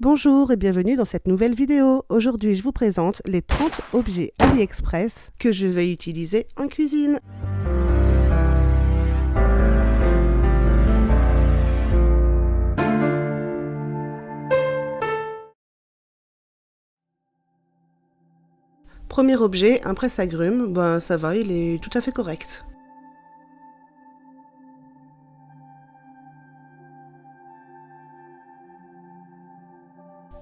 Bonjour et bienvenue dans cette nouvelle vidéo. Aujourd'hui, je vous présente les 30 objets AliExpress que je vais utiliser en cuisine. Premier objet, un presse-agrumes. Ben ça va, il est tout à fait correct.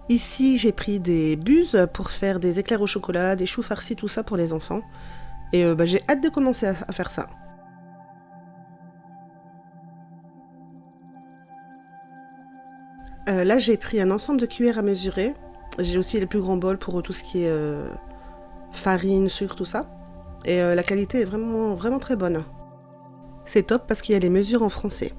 Ici, j'ai pris des buses pour faire des éclairs au chocolat, des choux farcis, tout ça pour les enfants. Et j'ai hâte de commencer à faire ça. Là, j'ai pris un ensemble de cuillères à mesurer. J'ai aussi les plus grands bols pour tout ce qui est farine, sucre, tout ça. Et la qualité est vraiment très bonne. C'est top parce qu'il y a les mesures en français.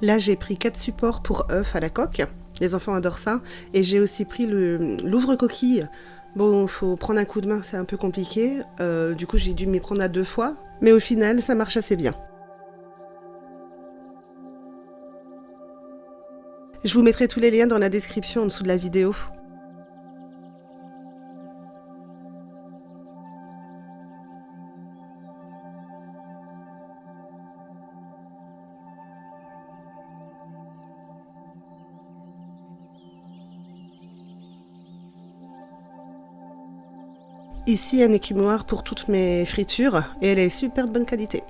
Là, j'ai pris 4 supports pour œufs à la coque. Les enfants adorent ça. Et j'ai aussi pris l'ouvre-coquille. Bon, faut prendre un coup de main, c'est un peu compliqué. Du coup, j'ai dû m'y prendre à 2 fois. Mais au final, ça marche assez bien. Je vous mettrai tous les liens dans la description en dessous de la vidéo. Ici, un écumoire pour toutes mes fritures et elle est super de bonne qualité.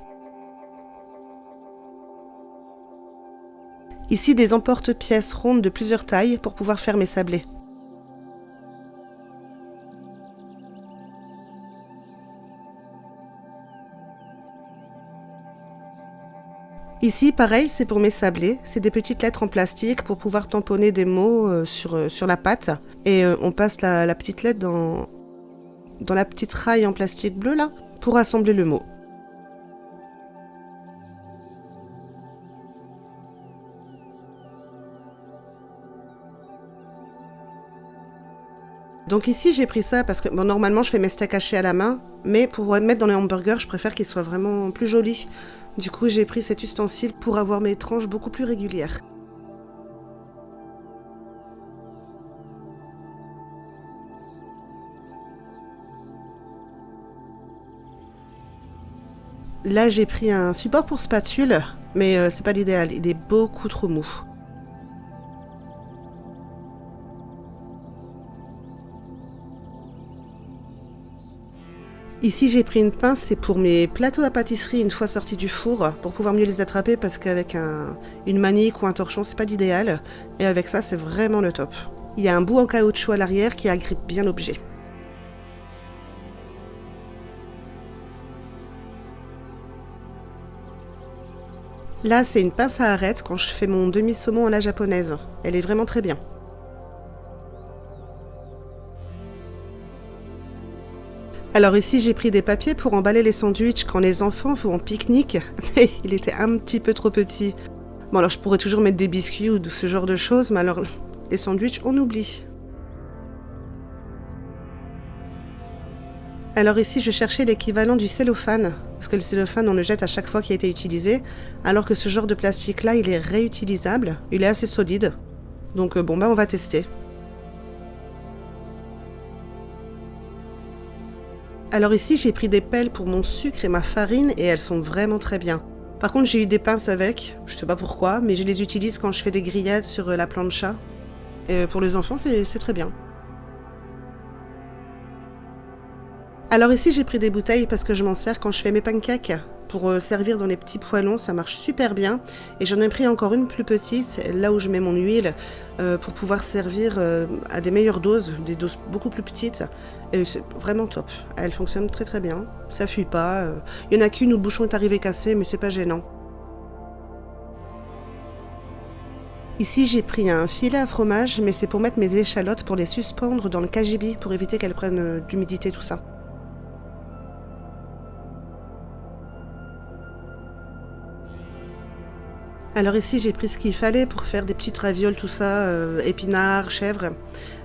Ici, des emporte-pièces rondes de plusieurs tailles pour pouvoir faire mes sablés. Ici, pareil, c'est pour mes sablés. C'est des petites lettres en plastique pour pouvoir tamponner des mots sur la pâte. Et on passe la petite lettre dans la petite raille en plastique bleu là, pour assembler le mot. Donc ici j'ai pris ça parce que bon, normalement je fais mes steaks hachés à la main, mais pour mettre dans les hamburgers je préfère qu'ils soient vraiment plus jolis. Du coup j'ai pris cet ustensile pour avoir mes tranches beaucoup plus régulières. Là j'ai pris un support pour spatule, mais c'est pas l'idéal, il est beaucoup trop mou. Ici j'ai pris une pince, c'est pour mes plateaux à pâtisserie une fois sortis du four, pour pouvoir mieux les attraper parce qu'avec une manique ou un torchon c'est pas l'idéal, et avec ça c'est vraiment le top. Il y a un bout en caoutchouc à l'arrière qui agrippe bien l'objet. Là c'est une pince à arête quand je fais mon demi-saumon à la japonaise, elle est vraiment très bien. Alors ici j'ai pris des papiers pour emballer les sandwichs quand les enfants font un pique-nique, mais il était un petit peu trop petit. Bon alors je pourrais toujours mettre des biscuits ou ce genre de choses, mais alors les sandwichs on oublie. Alors ici je cherchais l'équivalent du cellophane, parce que le cellophane on le jette à chaque fois qu'il a été utilisé, alors que ce genre de plastique là il est réutilisable, il est assez solide. Donc on va tester. Alors ici, j'ai pris des pelles pour mon sucre et ma farine et elles sont vraiment très bien. Par contre, j'ai eu des pinces avec, je sais pas pourquoi, mais je les utilise quand je fais des grillades sur la plancha. Et pour les enfants, c'est très bien. Alors ici, j'ai pris des bouteilles parce que je m'en sers quand je fais mes pancakes. Pour servir dans les petits poêlons, ça marche super bien. Et j'en ai pris encore une plus petite, là où je mets mon huile, pour pouvoir servir à des meilleures doses, des doses beaucoup plus petites. Et c'est vraiment top. Elle fonctionne très très bien. Ça fuit pas. Il y en a qu'une où le bouchon est arrivé cassé, mais c'est pas gênant. Ici, j'ai pris un filet à fromage, mais c'est pour mettre mes échalotes pour les suspendre dans le cagibi pour éviter qu'elles prennent de l'humidité, tout ça. Alors ici, j'ai pris ce qu'il fallait pour faire des petites ravioles, tout ça, épinards, chèvres.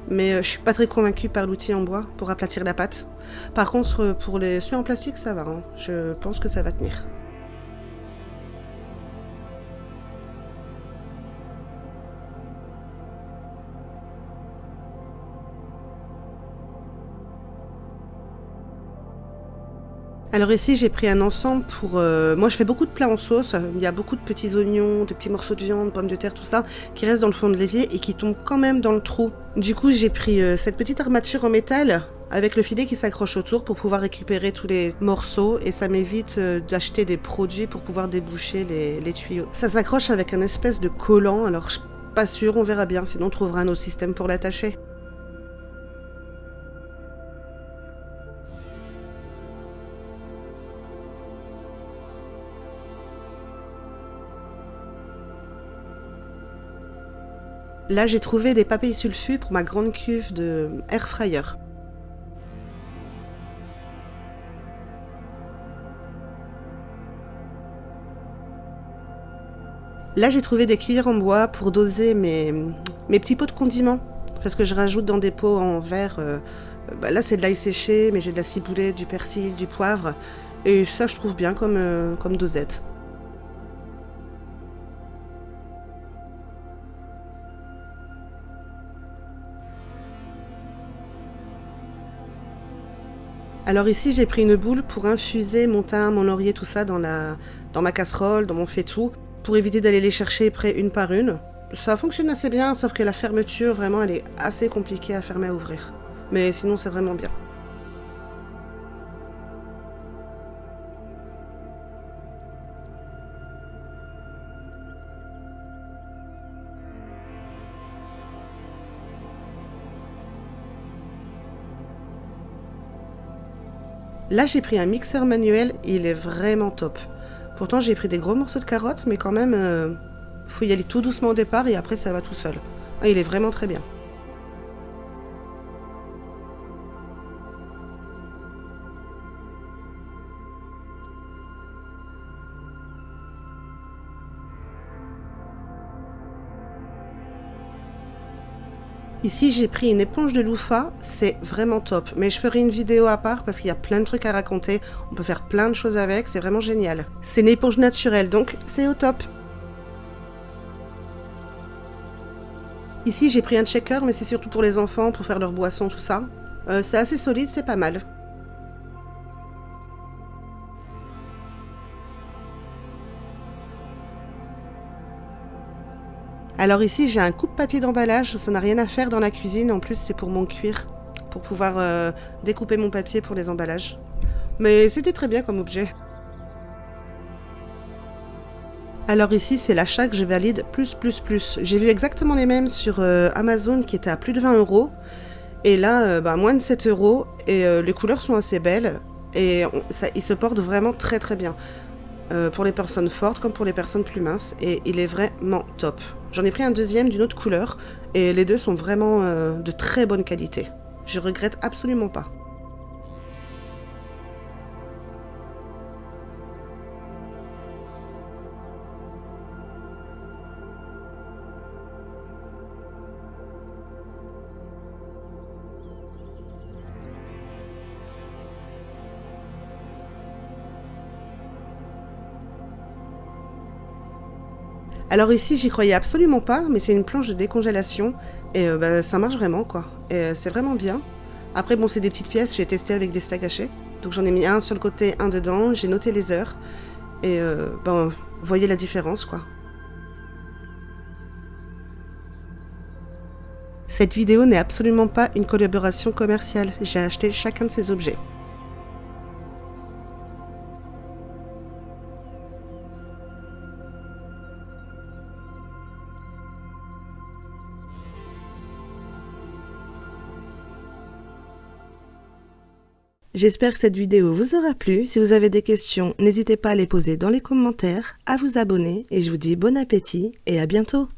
Mais je suis pas très convaincue par l'outil en bois pour aplatir la pâte. Par contre, pour les ceux en plastique, ça va, hein. Je pense que ça va tenir. Alors ici, j'ai pris un ensemble pour... moi, je fais beaucoup de plats en sauce. Il y a beaucoup de petits oignons, de petits morceaux de viande, pommes de terre, tout ça, qui restent dans le fond de l'évier et qui tombent quand même dans le trou. Du coup, j'ai pris cette petite armature en métal avec le filet qui s'accroche autour pour pouvoir récupérer tous les morceaux et ça m'évite d'acheter des produits pour pouvoir déboucher les tuyaux. Ça s'accroche avec un espèce de collant, alors je suis pas sûre, on verra bien, sinon on trouvera un autre système pour l'attacher. Là, j'ai trouvé des papilles sulfures pour ma grande cuve de air fryer. Là, j'ai trouvé des cuillères en bois pour doser mes petits pots de condiments. Parce que je rajoute dans des pots en verre. Là, c'est de l'ail séché, mais j'ai de la ciboulette, du persil, du poivre. Et ça, je trouve bien comme dosette. Alors ici, j'ai pris une boule pour infuser mon thym, mon laurier, tout ça dans ma casserole, dans mon faitout, pour éviter d'aller les chercher près une par une. Ça fonctionne assez bien, sauf que la fermeture, vraiment, elle est assez compliquée à fermer, à ouvrir. Mais sinon, c'est vraiment bien. Là, j'ai pris un mixeur manuel, il est vraiment top. Pourtant, j'ai pris des gros morceaux de carottes, mais quand même, faut y aller tout doucement au départ et après, ça va tout seul. Ah, il est vraiment très bien. Ici, j'ai pris une éponge de loofah, c'est vraiment top. Mais je ferai une vidéo à part parce qu'il y a plein de trucs à raconter. On peut faire plein de choses avec, c'est vraiment génial. C'est une éponge naturelle, donc c'est au top. Ici, j'ai pris un shaker, mais c'est surtout pour les enfants, pour faire leur boisson, tout ça. C'est assez solide, c'est pas mal. Alors ici, j'ai un coupe-papier d'emballage, ça n'a rien à faire dans la cuisine, en plus c'est pour mon cuir, pour pouvoir découper mon papier pour les emballages. Mais c'était très bien comme objet. Alors ici, c'est l'achat que je valide plus. J'ai vu exactement les mêmes sur Amazon qui étaient à plus de 20 euros. Et là, moins de 7 euros. Et les couleurs sont assez belles. Et ils se portent vraiment très bien. Pour les personnes fortes comme pour les personnes plus minces. Et il est vraiment top. J'en ai pris un deuxième d'une autre couleur. Et les deux sont vraiment de très bonne qualité. Je regrette absolument pas. Alors ici, j'y croyais absolument pas, mais c'est une planche de décongélation et ça marche vraiment quoi. Et c'est vraiment bien. Après bon, c'est des petites pièces, j'ai testé avec des steaks hachés. Donc j'en ai mis un sur le côté, un dedans, j'ai noté les heures et vous voyez la différence quoi. Cette vidéo n'est absolument pas une collaboration commerciale, j'ai acheté chacun de ces objets. J'espère que cette vidéo vous aura plu. Si vous avez des questions, n'hésitez pas à les poser dans les commentaires, à vous abonner et je vous dis bon appétit et à bientôt.